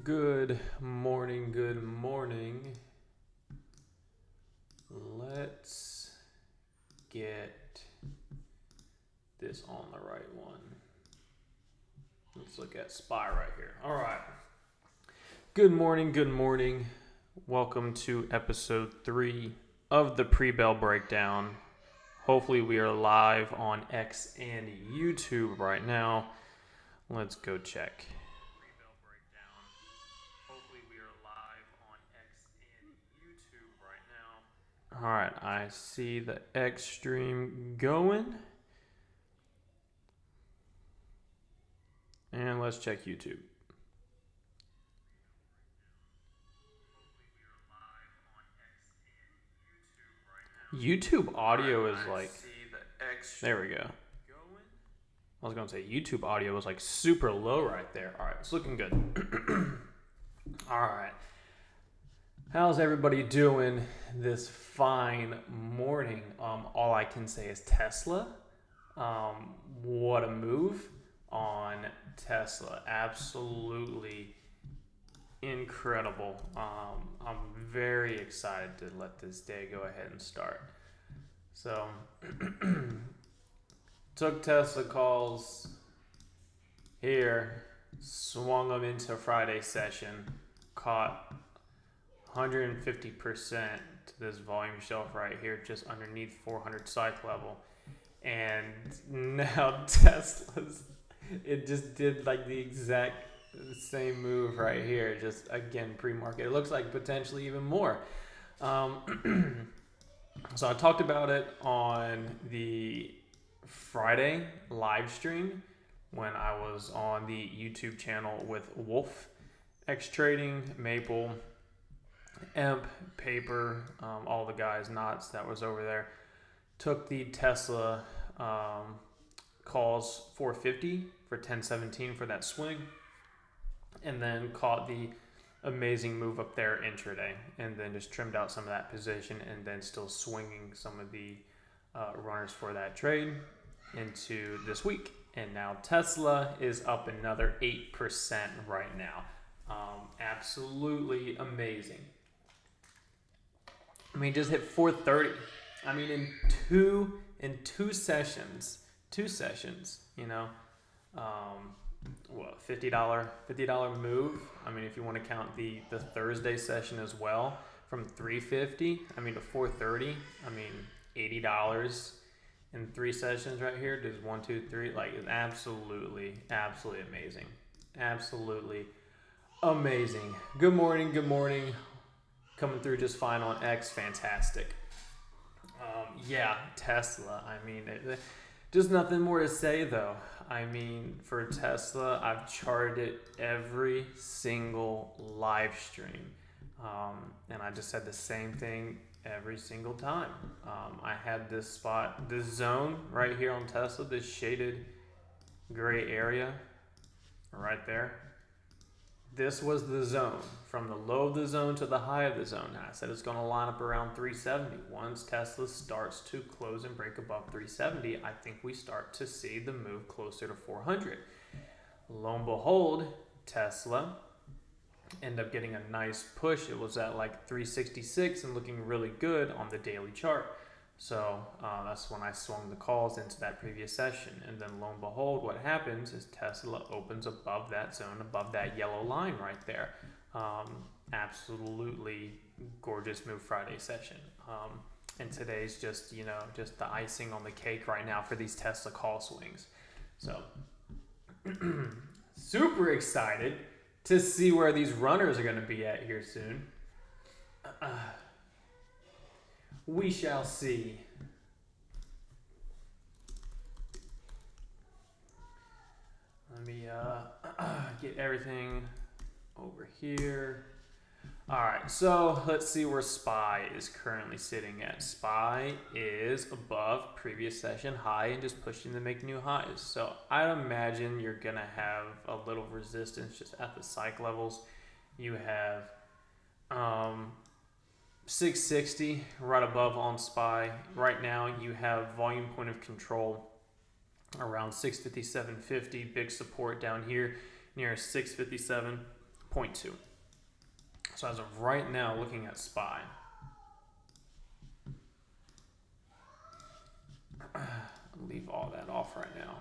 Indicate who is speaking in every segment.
Speaker 1: Good morning, good morning. Let's get this on the right one. Let's look at SPY right here. All right. Good morning, good morning. Welcome to episode 3 of the pre-bell breakdown. Hopefully we are live on X and YouTube right now. Let's go check. All right, I see the X stream going. And let's check YouTube. YouTube audio is like, there we go. I was going to say YouTube audio was like super low right there. All right, it's looking good. All right. How's everybody doing this fine morning? All I can say is Tesla. What a move on Tesla. Absolutely incredible. I'm very excited to let this day go ahead and start. So, took Tesla calls here, swung them into Friday session, caught 150% to this volume shelf right here, just underneath 400 psych level. And now Tesla's, it just did like the exact same move right here, just again pre-market. It looks like potentially even more. So I talked about it on the Friday live stream when I was on the YouTube channel with Wolf, X Trading, Maple, Emp, Paper, all the guys, Knots that was over there. Took the Tesla calls 450 for 1017 for that swing, and then caught the amazing move up there intraday, and then just trimmed out some of that position, and then still swinging some of the runners for that trade into this week. And now Tesla is up another 8% right now. Absolutely amazing. I mean, just hit 430. I mean, in two sessions, you know, what, $50 move. I mean, if you want to count the Thursday session as well, from 350, I mean, to 430. I mean, $80 in 3 sessions right here. Does 1, 2, 3, like, it's absolutely amazing. Absolutely amazing. Good morning. Coming through just fine on X. Fantastic. Yeah, Tesla. I mean, just nothing more to say though. I mean, for Tesla, I've charted it every single live stream. And I just said the same thing every single time. I had this spot, this zone right here on Tesla, this shaded gray area right there. This was the zone, from the low of the zone to the high of the zone. And I said it's going to line up around 370. Once Tesla starts to close and break above 370, I think we start to see the move closer to 400. Lo and behold, Tesla ended up getting a nice push. It was at like 366 and looking really good on the daily chart. So that's when I swung the calls into that previous session. And then lo and behold, what happens is Tesla opens above that zone, above that yellow line right there. Absolutely gorgeous move Friday session. And today's just, just the icing on the cake right now for these Tesla call swings. So super excited to see where these runners are going to be at here soon. We shall see. Let me get everything over here. All right, so let's see where SPY is currently sitting at. SPY is above previous session high and just pushing to make new highs. So I'd imagine you're going to have a little resistance just at the psych levels. You have 660 right above on SPY. Right now you have volume point of control around 657.50. Big support down here near 657.50 0.2. So as of right now, looking at SPY, leave all that off right now.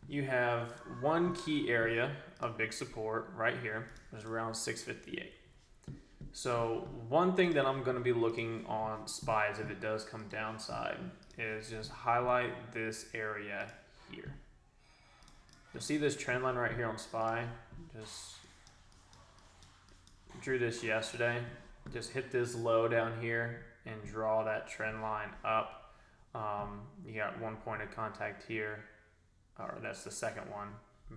Speaker 1: You have one key area of big support right here, is around 658. So one thing that I'm going to be looking on SPY is if it does come downside, is just highlight this area here. You'll see this trend line right here on SPY. Just drew this yesterday. Just hit this low down here and draw that trend line up. You got one point of contact here, or that's the second one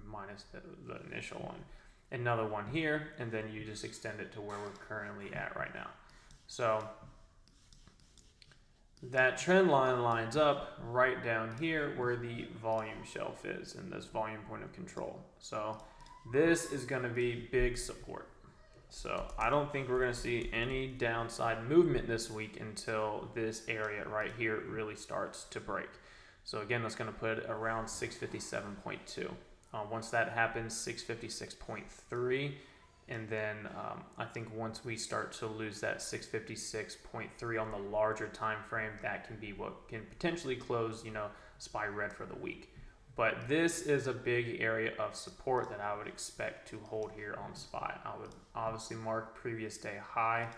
Speaker 1: minus the initial one. Another one here, and then you just extend it to where we're currently at right now. So that trend line lines up right down here where the volume shelf is and this volume point of control. So this is going to be big support. So I don't think we're going to see any downside movement this week until this area right here really starts to break. So again, that's going to put it around 657.2. Once that happens, 656.3, and then I think once we start to lose that 656.3 on the larger time frame, that can be what can potentially close, SPY red for the week. But this is a big area of support that I would expect to hold here on SPY. I would obviously mark previous day high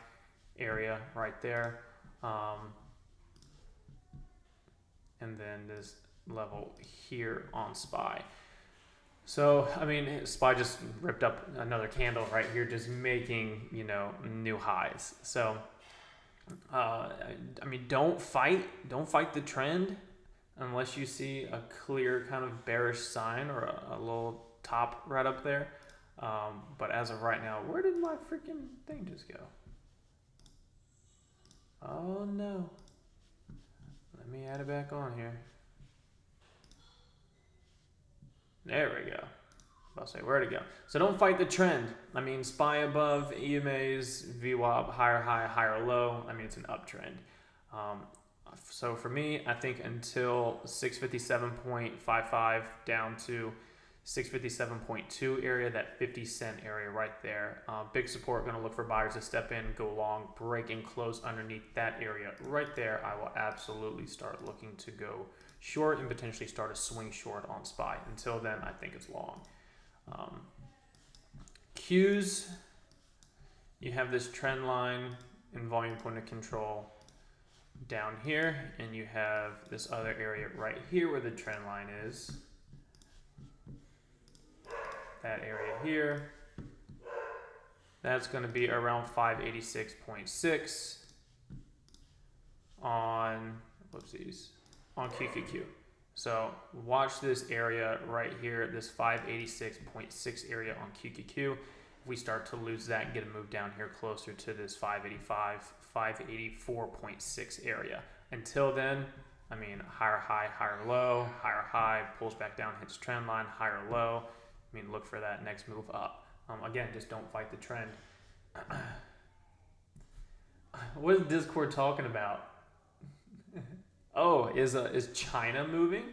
Speaker 1: area right there, and then this level here on SPY. So, I mean, SPY just ripped up another candle right here, just making, new highs. So, I mean, don't fight the trend unless you see a clear kind of bearish sign or a little top right up there. But as of right now, where did my freaking thing just go? Oh, no. Let me add it back on here. There we go. I'll say where to go. So don't fight the trend. I mean, SPY above EMA's VWAP, higher high, higher low. I mean, it's an uptrend. So for me, I think until 657.55 down to 657.2 area, that 50 cent area right there. Big support, going to look for buyers to step in, go long, break and close underneath that area right there. I will absolutely start looking to go short and potentially start a swing short on SPY. Until then, I think it's long. Qs, you have this trend line and volume point of control down here, and you have this other area right here where the trend line is. That area here, that's going to be around 586.6 on, on QQQ. So watch this area right here, this 586.6 area on QQQ. If we start to lose that and get a move down here closer to this 585, 584.6 area. Until then, I mean, higher high, higher low, higher high, pulls back down, hits trend line, higher low. I mean, look for that next move up. Again, just don't fight the trend. What is Discord talking about? Oh, is China moving?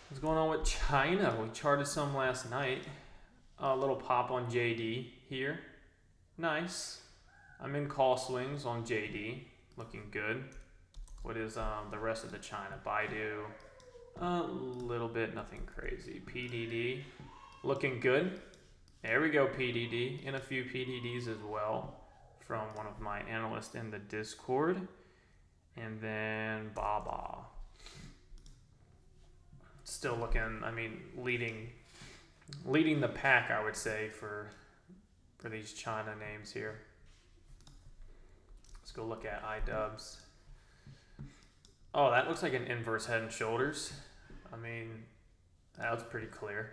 Speaker 1: What's going on with China? We charted some last night. A little pop on JD here. Nice. I'm in call swings on JD. Looking good. What is the rest of the China? Baidu. A little bit, nothing crazy. PDD. Looking good. There we go, PDD. And a few PDDs as well from one of my analysts in the Discord. And then Baba. Still looking, I mean, leading the pack, I would say, for these China names here. Let's go look at iDubbbz. Oh, that looks like an inverse head and shoulders. I mean, that was pretty clear.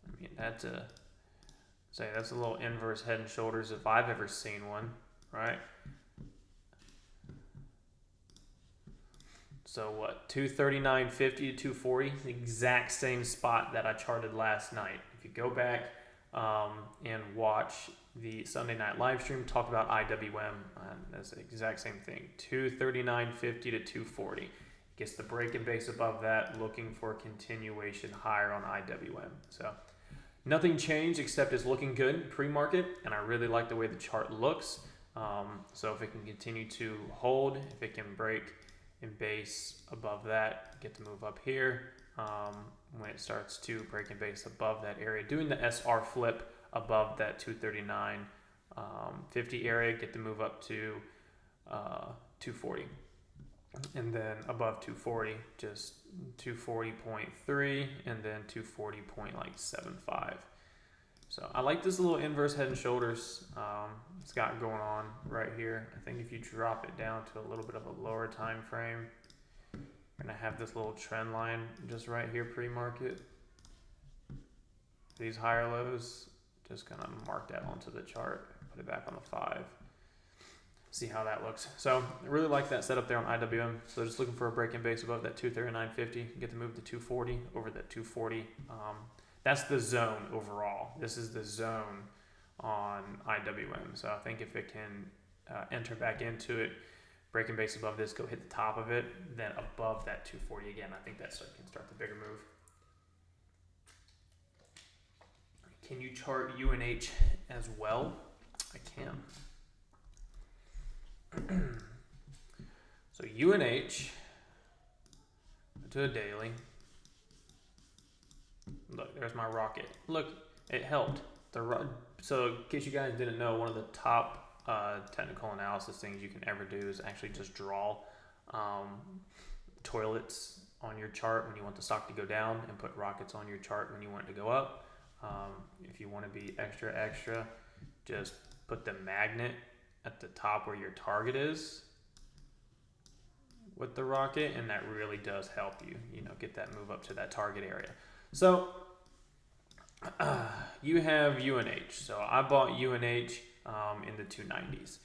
Speaker 1: I mean, that's a little inverse head and shoulders if I've ever seen one, right? So what, 239.50 to 240, the exact same spot that I charted last night. If you go back, and watch the Sunday night live stream, talk about IWM. That's the exact same thing, 239.50 to 240. Gets the break and base above that, looking for continuation higher on IWM. So nothing changed except it's looking good pre-market, and I really like the way the chart looks. So if it can continue to hold, if it can break and base above that, get to move up here. When it starts to break and base above that area, doing the SR flip above that 239.50 area, get to move up to 240. And then above 240, just 240.3 and then 240.75. So I like this little inverse head and shoulders it's got going on right here. I think if you drop it down to a little bit of a lower time frame, you're gonna have this little trend line just right here pre-market. These higher lows, just gonna mark that onto the chart, put it back on the 5. See how that looks. So I really like that setup there on IWM. So just looking for a break and base above that 239.50. Get to move to 240 over that 240. That's the zone overall. This is the zone on IWM. So I think if it can enter back into it, break and base above this, go hit the top of it, then above that 240 again, I think that can start the bigger move. Can you chart UNH as well? I can. So UNH to a daily. Look, there's my rocket. Look, it helped. So in case you guys didn't know, one of the top technical analysis things you can ever do is actually just draw toilets on your chart when you want the stock to go down, and put rockets on your chart when you want it to go up. If you want to be extra, just put the magnet at the top where your target is with the rocket, and that really does help you, get that move up to that target area. So you have UNH. So I bought UNH in the 290s.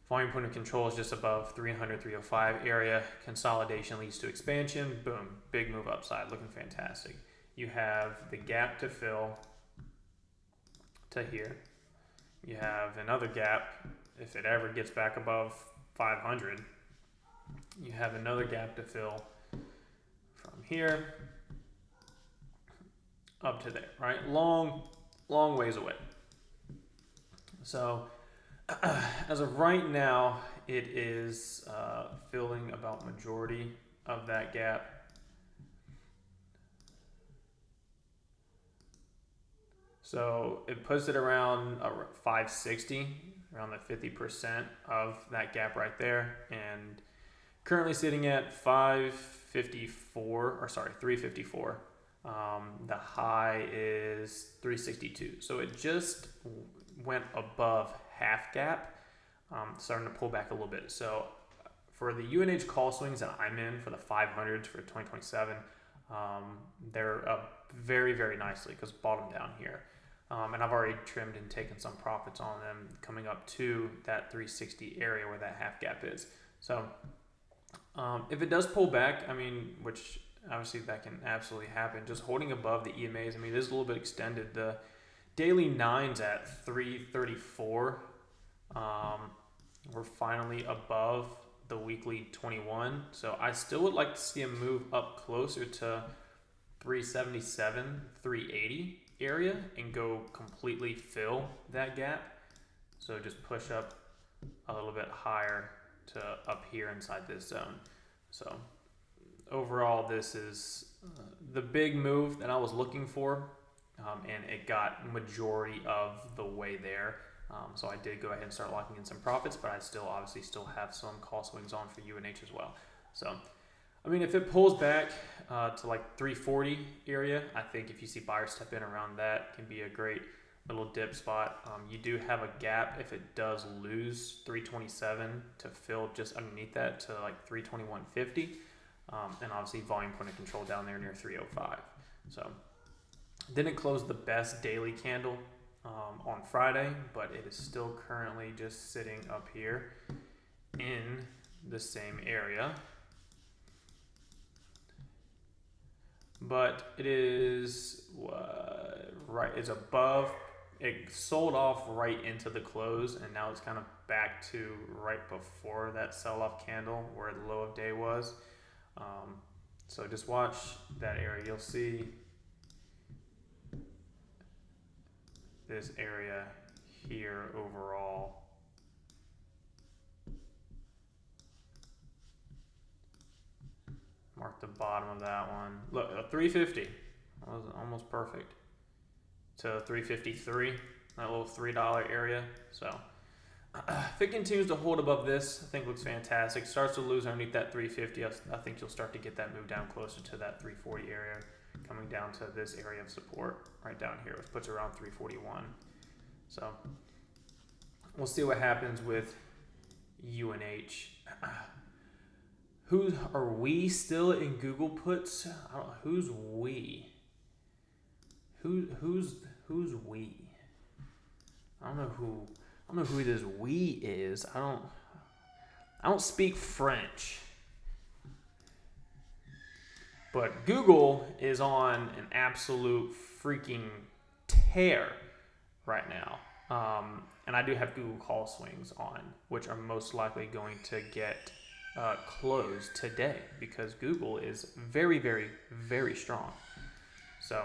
Speaker 1: Volume point of control is just above 300, 305 area. Consolidation leads to expansion. Boom, big move upside, looking fantastic. You have the gap to fill to here. You have another gap. If it ever gets back above 500, you have another gap to fill from here up to there, right? Long ways away. So as of right now, it is filling about majority of that gap. So it puts it around 560, around the 50% of that gap right there, and currently sitting at 354. The high is 362. So it just went above half gap, starting to pull back a little bit. So for the UNH call swings that I'm in for the 500s for 2027, they're up very, very nicely because bottom down here. And I've already trimmed and taken some profits on them coming up to that 360 area where that half gap is. So if it does pull back, which obviously that can absolutely happen, just holding above the EMAs, this is a little bit extended. The daily 9's at 334. We're finally above the weekly 21. So I still would like to see a move up closer to 377, 380 area and go completely fill that gap. So just push up a little bit higher to up here inside this zone. So overall, this is the big move that I was looking for, and it got majority of the way there. So I did go ahead and start locking in some profits, but I obviously still have some call swings on for UNH as well. So if it pulls back to like 340 area, I think if you see buyers step in around that, can be a great little dip spot. You do have a gap if it does lose 327 to fill just underneath that to like 321.50, and obviously volume point of control down there near 305. So didn't close the best daily candle on Friday, but it is still currently just sitting up here in the same area. But it is right. It's above it sold off right into the close, and now it's kind of back to right before that sell-off candle where the low of day was. So just watch that area. You'll see this area here overall. Mark the bottom of that one. Look, a 350. That was almost perfect. To 353, that little $3 area. So if it continues to hold above this, I think looks fantastic. Starts to lose underneath that 350, I think you'll start to get that move down closer to that 340 area, coming down to this area of support right down here, which puts around 341. So we'll see what happens with UNH. Who are we still in Google puts? I don't know, who's we? Who's we? I don't know who this we is. I don't speak French. But Google is on an absolute freaking tear right now. And I do have Google call swings on, which are most likely going to get closed today because Google is very, very, very strong. So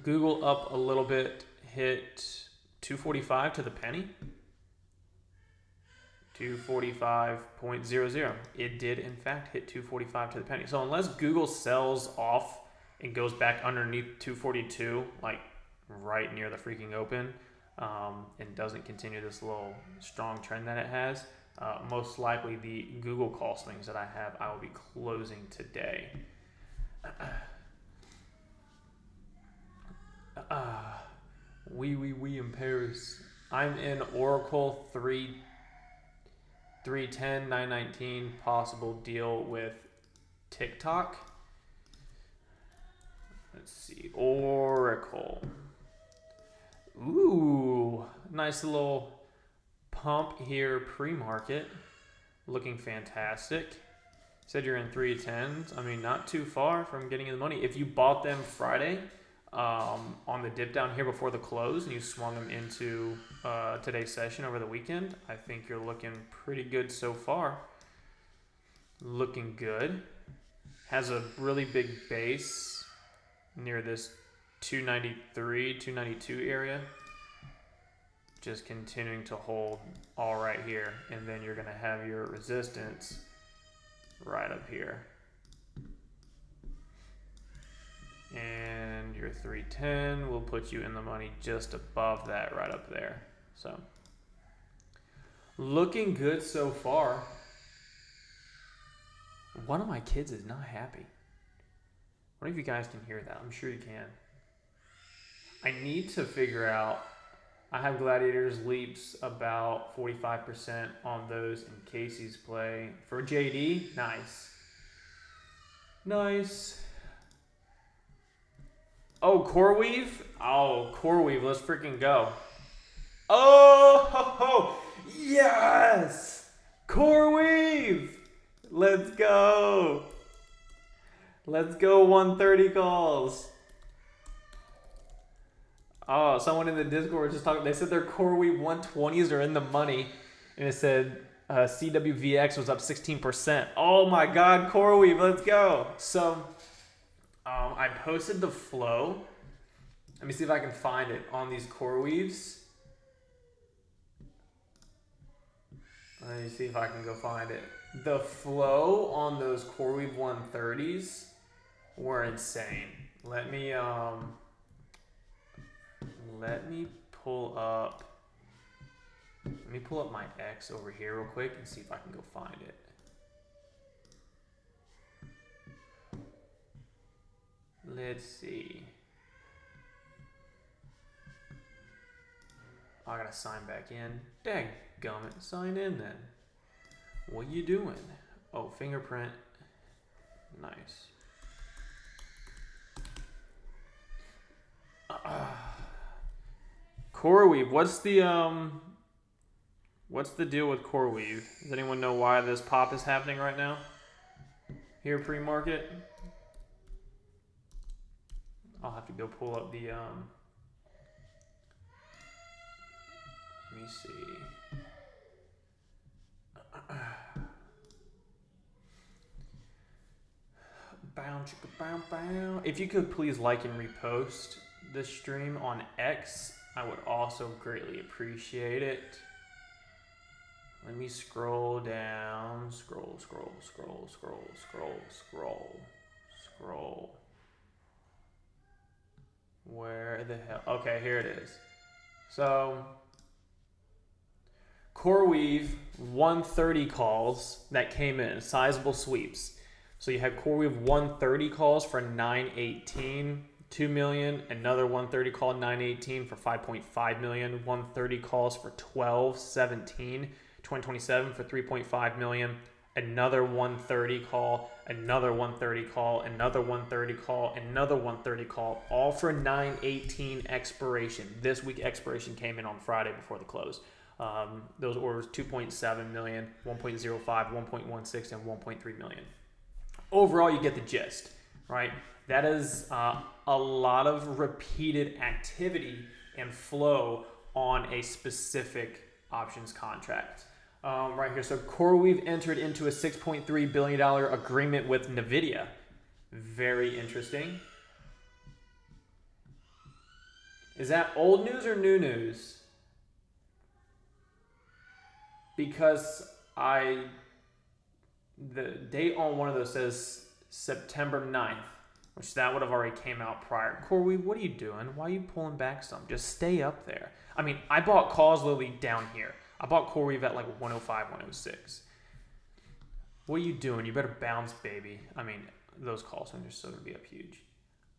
Speaker 1: Google up a little bit, hit 245 to the penny. 245.00. It did in fact hit 245 to the penny. So unless Google sells off and goes back underneath 242, like right near the freaking open, and doesn't continue this little strong trend that it has, most likely the Google call swings that I have, I will be closing today. We in Paris. I'm in Oracle 310, 919, possible deal with TikTok. Let's see, Oracle. Ooh, nice little pump here pre-market. Looking fantastic. Said you're in 310s. I mean, not too far from getting in the money. If you bought them Friday on the dip down here before the close and you swung them into today's session over the weekend, I think you're looking pretty good so far. Looking good. Has a really big base near this 293, 292 area. Just continuing to hold all right here. And then you're going to have your resistance right up here. And your 310 will put you in the money just above that right up there. So looking good so far. One of my kids is not happy. What if you guys can hear that? I'm sure you can. I need to figure out, I have Gladiators leaps about 45% on those in Casey's play. For JD, nice. Nice. Oh, CoreWeave? Oh, CoreWeave, let's freaking go. Oh, yes! CoreWeave! Let's go. Let's go 130 calls. Oh, someone in the Discord was just talking. They said their CoreWeave 120s are in the money. And it said CWVX was up 16%. Oh my God, CoreWeave, let's go. So I posted the flow. Let me see if I can find it on these CoreWeaves. Let me see if I can go find it. The flow on those CoreWeave 130s were insane. Let me pull up my X over here real quick and see if I can go find it. Let's see. I gotta sign back in. Dadgummit, sign in then. What you doing? Oh, fingerprint. Nice. CoreWeave. What's the deal with CoreWeave? Does anyone know why this pop is happening right now? Here pre-market? I'll have to go pull up the Let me see. Bow, chicka, bow, bow. If you could please like and repost this stream on X, I would also greatly appreciate it. Let me scroll down. Scroll. Where the hell? Okay, here it is. So, CoreWeave 130 calls that came in, sizable sweeps. So you had CoreWeave 130 calls for 918, 2 million, another 130 call 918 for 5.5 million, 130 calls for 1217, 2027 for 3.5 million, another 130 call, another 130 call, another 130 call, another 130 call, all for 918 expiration. This week expiration came in on Friday before the close. Those orders 2.7 million, 1.05, 1.16, and 1.3 million. Overall, you get the gist, right? That is a lot of repeated activity and flow on a specific options contract. Right here, so CoreWeave entered into a $6.3 billion agreement with NVIDIA. Very interesting. Is that old news or new news? Because the date on one of those says September 9th, which that would have already came out prior. CoreWeave, what are you doing? Why are you pulling back some? Just stay up there. I mean, I bought calls literally down here. I bought CoreWeave at like 105, 106. What are you doing? You better bounce, baby. I mean, those calls are just still going to be up huge.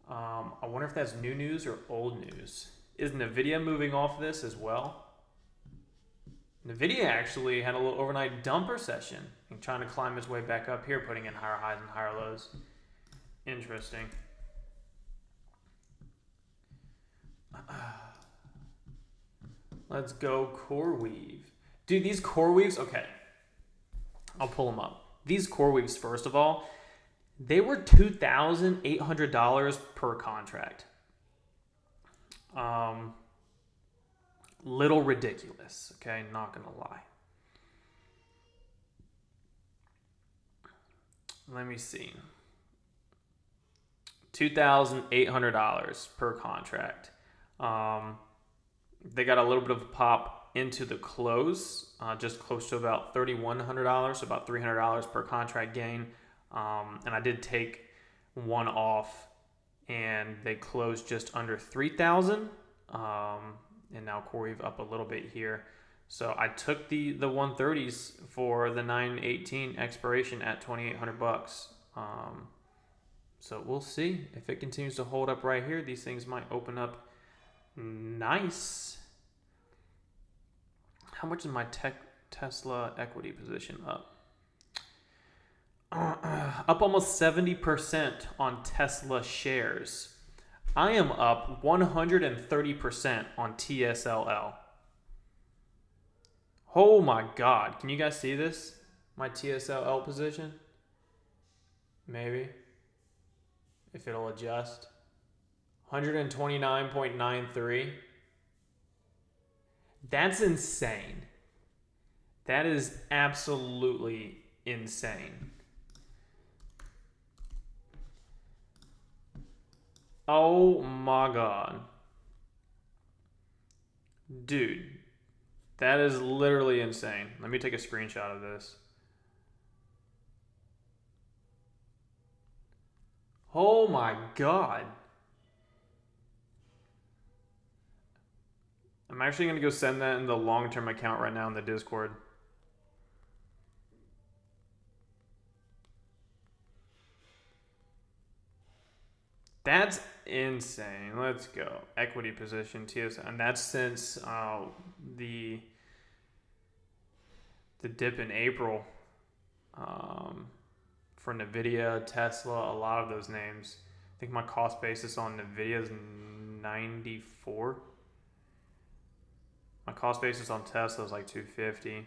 Speaker 1: I wonder if that's new news or old news. Is NVIDIA moving off this as well? NVIDIA actually had a little overnight dumper session and trying to climb its way back up here, putting in higher highs and higher lows. Interesting. Let's go CoreWeave. Dude, these CoreWeaves, okay. I'll pull them up. These CoreWeaves, first of all, they were $2,800 per contract. Little ridiculous, okay? Not gonna lie. Let me see. $2,800 per contract. They got a little bit of a pop into the close, just close to about $3,100, so about $300 per contract gain. And I did take one off, and they closed just under 3,000. And now CoreWeave up a little bit here. So I took the 130s for the 918 expiration at $2,800. So we'll see if it continues to hold up right here. These things might open up nice. How much is my Tesla equity position up? Up almost 70% on Tesla shares. I am up 130% on TSLL. Oh my God. Can you guys see this? My TSLL position? Maybe. If it'll adjust. 129.93. That's insane. That is absolutely insane. Oh my God. Dude, that is literally insane. Let me take a screenshot of this. Oh my God. I'm actually going to go send that in the long-term account right now in the Discord. That's insane. Let's go. Equity position, TSL. And that's since the dip in April for NVIDIA, Tesla, a lot of those names. I think my cost basis on NVIDIA is 94. My cost basis on Tesla is like 250.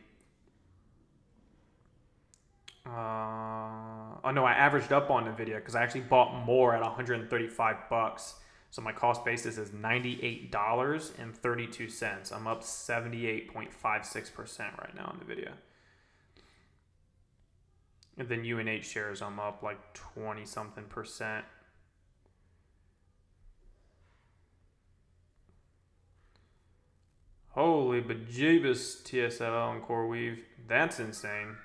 Speaker 1: Oh no, I averaged up on NVIDIA because I actually bought more at $135. So my cost basis is $98.32. I'm up 78.56% right now in the video. And then UNH shares, I'm up like 20 something percent. Holy bejeebus, TSLL and CoreWeave. That's insane.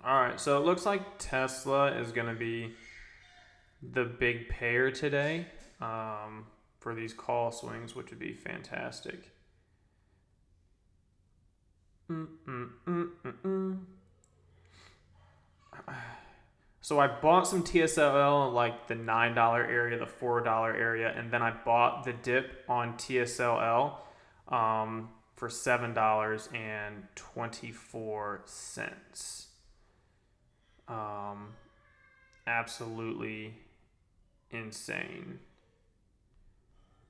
Speaker 1: All right, so it looks like Tesla is going to be the big payer today for these call swings, which would be fantastic. So I bought some TSLL like the $9 area, the $4 area, and then I bought the dip on TSLL for $7.24. Absolutely insane.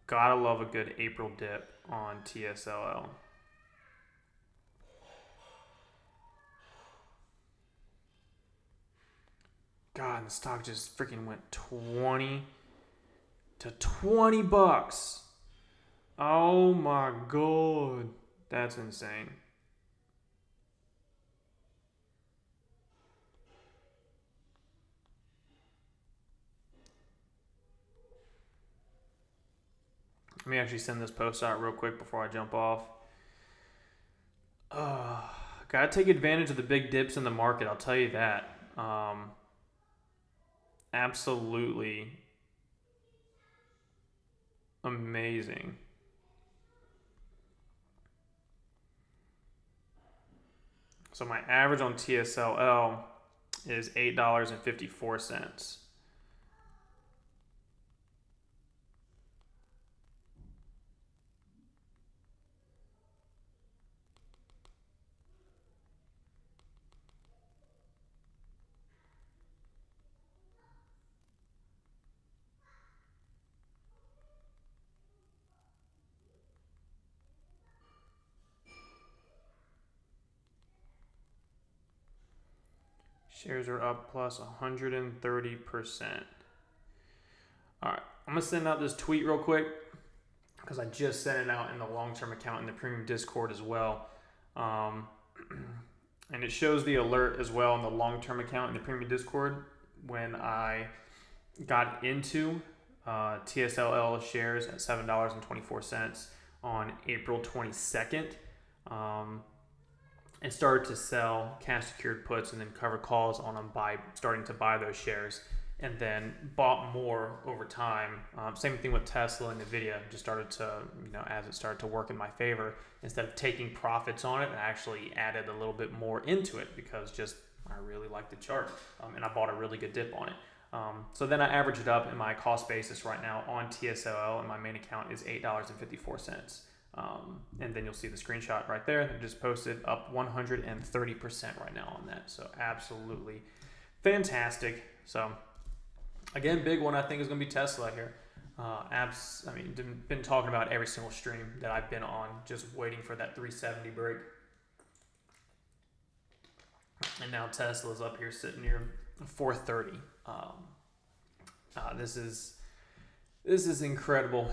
Speaker 1: Gotta love a good April dip on TSLL. God, and the stock just freaking went 20 to 20 bucks. Oh my God. That's insane. Let me actually send this post out real quick before I jump off. Gotta take advantage of the big dips in the market, I'll tell you that. Absolutely amazing. So my average on TSLL is $8.54. Shares are up plus 130%. All right, I'm gonna send out this tweet real quick because I just sent it out in the long-term account in the premium Discord as well. And it shows the alert as well in the long-term account in the premium Discord when I got into TSLL shares at $7.24 on April 22nd. And started to sell cash secured puts and then cover calls on them by starting to buy those shares, and then bought more over time. Same thing with Tesla and Nvidia. Just started to, as it started to work in my favor, instead of taking profits on it, I actually added a little bit more into it because I really like the chart, and I bought a really good dip on it. So then I average it up, and my cost basis right now on TSLL and my main account is $8.54. And then you'll see the screenshot right there. I just posted up 130% right now on that. So absolutely fantastic. So again, big one I think is going to be Tesla here. Been talking about every single stream that I've been on, just waiting for that 370 break. And now Tesla's up here sitting near 430. This is incredible.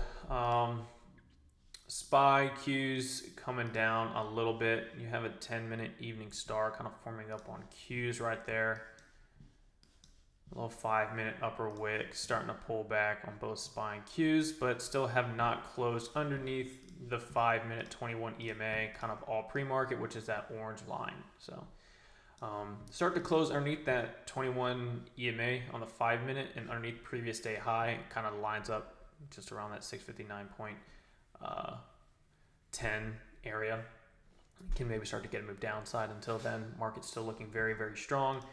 Speaker 1: SPY Qs coming down a little bit. You have a 10-minute evening star kind of forming up on Qs right there. A little 5-minute upper wick starting to pull back on both SPY and Qs, but still have not closed underneath the 5-minute 21 EMA, kind of all pre-market, which is that orange line. So start to close underneath that 21 EMA on the 5-minute and underneath previous day high. It kind of lines up just around that 659.10 area. Can maybe start to get a move downside. Until then, market's still looking very, very strong.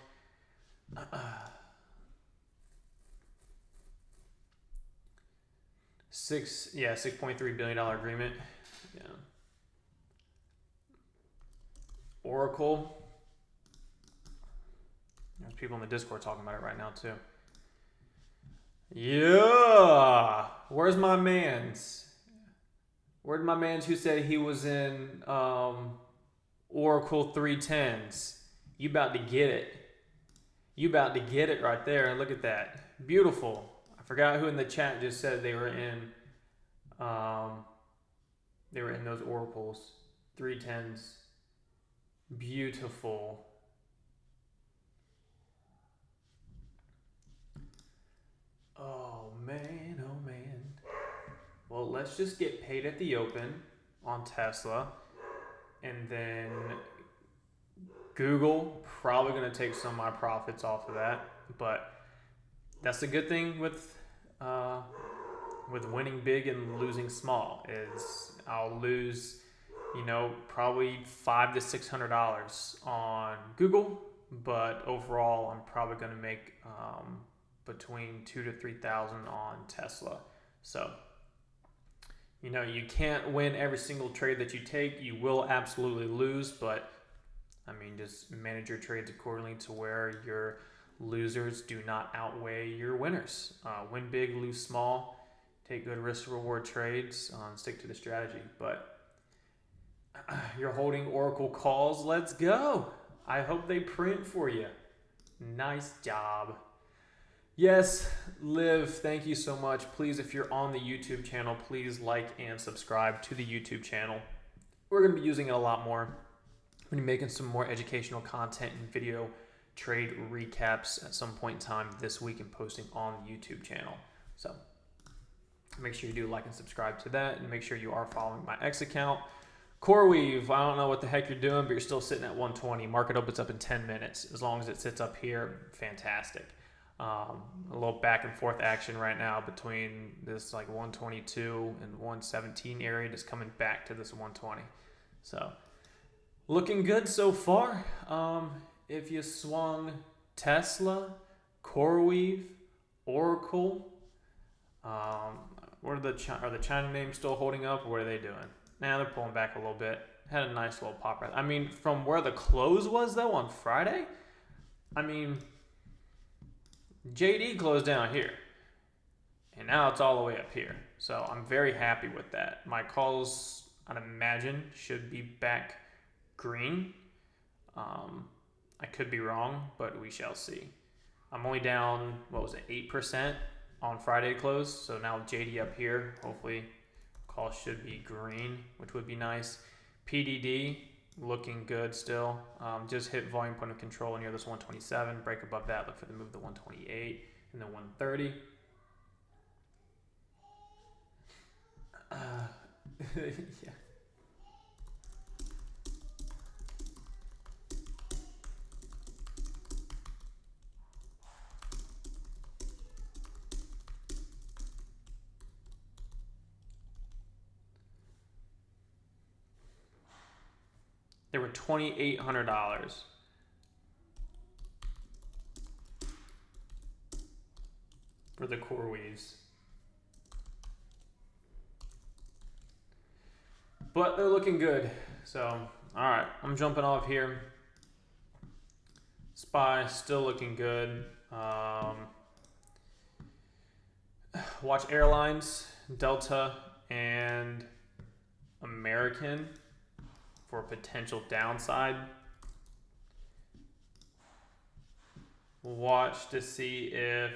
Speaker 1: 6.3 billion dollar agreement. Yeah. Oracle. There's people in the Discord talking about it right now too. Yeah. Where's my mans? Where'd my mans who said he was in Oracle 310s? You about to get it. You about to get it right there. Look at that. Beautiful. I forgot who in the chat just said they were in those oracles. 310s. Beautiful. Oh man, oh man. Well, let's just get paid at the open on Tesla, and then Google probably going to take some of my profits off of that. But that's the good thing with winning big and losing small is I'll lose, probably $500 to $600 on Google, but overall I'm probably going to make between $2,000 to $3,000 on Tesla. So, you can't win every single trade that you take. You will absolutely lose, but just manage your trades accordingly to where your losers do not outweigh your winners. Win big, lose small, take good risk-reward trades, stick to the strategy. But you're holding Oracle calls. Let's go. I hope they print for you. Nice job. Yes, Liv, thank you so much. Please, if you're on the YouTube channel, please like and subscribe to the YouTube channel. We're going to be using it a lot more. I'm going to be making some more educational content and video trade recaps at some point in time this week and posting on the YouTube channel. So make sure you do like and subscribe to that, and make sure you are following my X account. CoreWeave, I don't know what the heck you're doing, but you're still sitting at 120. Market opens up in 10 minutes. As long as it sits up here, fantastic. A little back and forth action right now between this 122 and 117 area, just coming back to this 120. So looking good so far. If you swung Tesla, CoreWeave, Oracle, are the China names still holding up, or what are they doing? Nah, they're pulling back a little bit. Had a nice little pop right. From where the close was though on Friday, JD closed down here, and now it's all the way up here. So I'm very happy with that. My calls, I'd imagine, should be back green. I could be wrong, but we shall see. I'm only down, 8% on Friday close. So now JD up here, hopefully call should be green, which would be nice. PDD looking good still. Just hit volume point of control near this 127. Break above that. Look for the move to 128 and then 130. Yeah. They were $2,800 for the CoreWeaves. But they're looking good. So, all right, I'm jumping off here. SPY still looking good. Watch airlines, Delta and American for potential downside. Watch to see if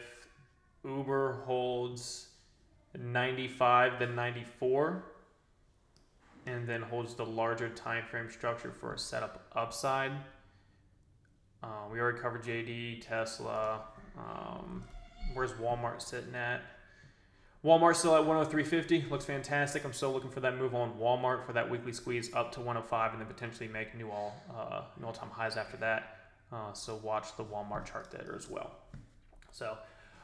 Speaker 1: Uber holds 95 to 94 and then holds the larger time frame structure for a setup upside. We already covered JD, Tesla. Where's Walmart sitting at? Walmart's still at 103.50. Looks fantastic. I'm still looking for that move on Walmart for that weekly squeeze up to 105 and then potentially make new all-time highs after that. So watch the Walmart chart there as well. So,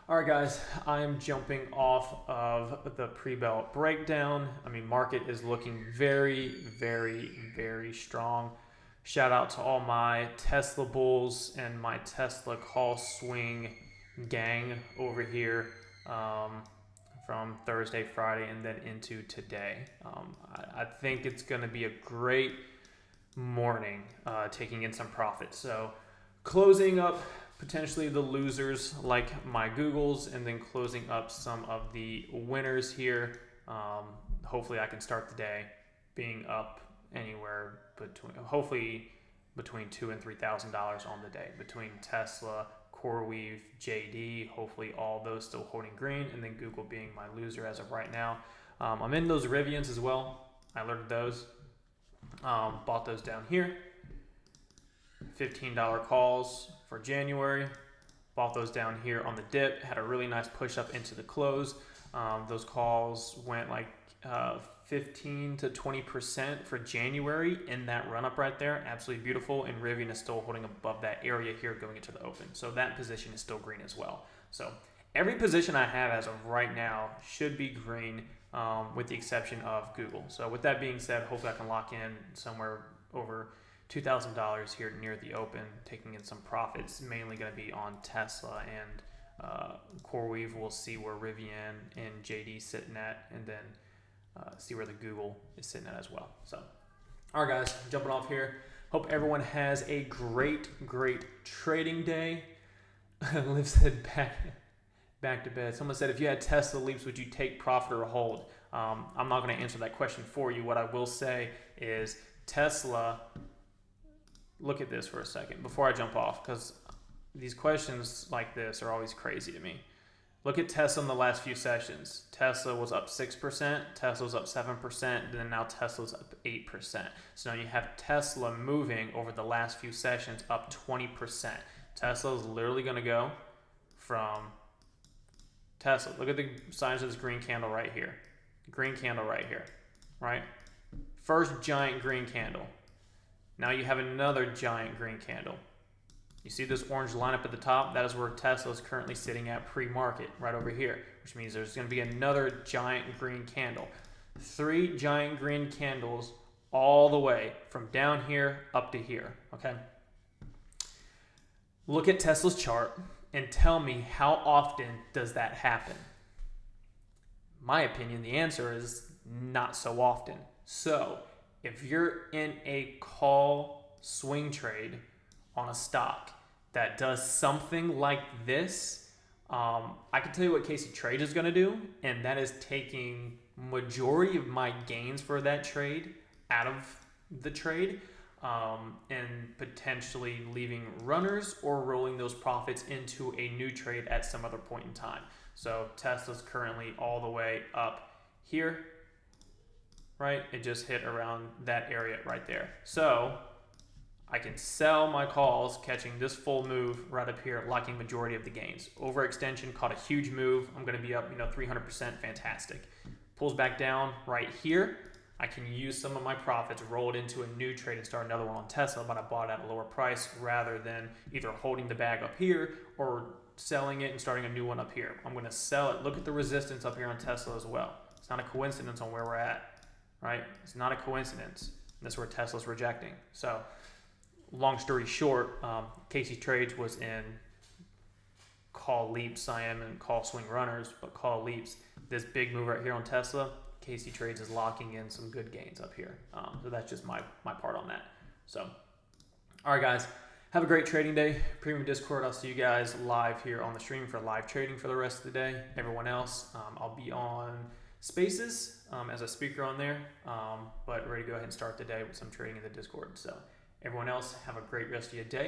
Speaker 1: all right, guys, I am jumping off of the pre-bell breakdown. Market is looking very, very, very strong. Shout out to all my Tesla bulls and my Tesla call swing gang over here. From Thursday, Friday, and then into today. I think it's going to be a great morning, taking in some profit. So closing up potentially the losers like my Googles, and then closing up some of the winners here. Hopefully I can start the day being up anywhere between $2,000 and $3,000 on the day between Tesla, CoreWeave, JD, hopefully all those still holding green, and then Google being my loser as of right now. I'm in those Rivians as well. I alerted those. Bought those down here. $15 calls for January. Bought those down here on the dip. Had a really nice push up into the close. Those calls went like 15 to 20% for January in that run up right there. Absolutely beautiful. And Rivian is still holding above that area here going into the open. So that position is still green as well. So every position I have as of right now should be green, with the exception of Google. So with that being said, hopefully I can lock in somewhere over $2,000 here near the open, taking in some profits, mainly going to be on Tesla and CoreWeave. We'll see where Rivian and JD sitting at, and then see where the Google is sitting at as well. So, all right, guys, jumping off here. Hope everyone has a great trading day. Liv said back to bed. Someone said, if you had Tesla leaps, would you take profit or hold? I'm not going to answer that question for you. What I will say is Tesla. Look at this for a second before I jump off, because these questions like this are always crazy to me. Look at Tesla in the last few sessions. Tesla was up 6%, Tesla was up 7%, then now Tesla's up 8%. So now you have Tesla moving over the last few sessions up 20%. Tesla is literally going to go from Tesla. Look at the signs of this green candle right here. Green candle right here, right? First giant green candle. Now you have another giant green candle. You see this orange line up at the top? That is where Tesla is currently sitting at pre-market, right over here, which means there's going to be another giant green candle. 3 giant green candles all the way from down here up to here, okay? Look at Tesla's chart and tell me, how often does that happen? My opinion, the answer is not so often. So if you're in a call swing trade on a stock that does something like this, I can tell you what Casey Trade is going to do, and that is taking majority of my gains for that trade out of the trade, and potentially leaving runners or rolling those profits into a new trade at some other point in time. So Tesla's currently all the way up here, right? It just hit around that area right there. So I can sell my calls, catching this full move right up here, locking majority of the gains. Overextension caught a huge move. I'm going to be up, 300%. Fantastic. Pulls back down right here. I can use some of my profits, roll it into a new trade, and start another one on Tesla, but I bought at a lower price rather than either holding the bag up here or selling it and starting a new one up here. I'm going to sell it. Look at the resistance up here on Tesla as well. It's not a coincidence on where we're at, right? It's not a coincidence. That's where Tesla's rejecting. So long story short, Casey Trades was in call leaps. I am in call swing runners, but call leaps. This big move right here on Tesla, Casey Trades is locking in some good gains up here. So that's just my part on that. So, all right, guys, have a great trading day. Premium Discord, I'll see you guys live here on the stream for live trading for the rest of the day. Everyone else, I'll be on Spaces as a speaker on there, but ready to go ahead and start the day with some trading in the Discord. So everyone else, have a great rest of your day.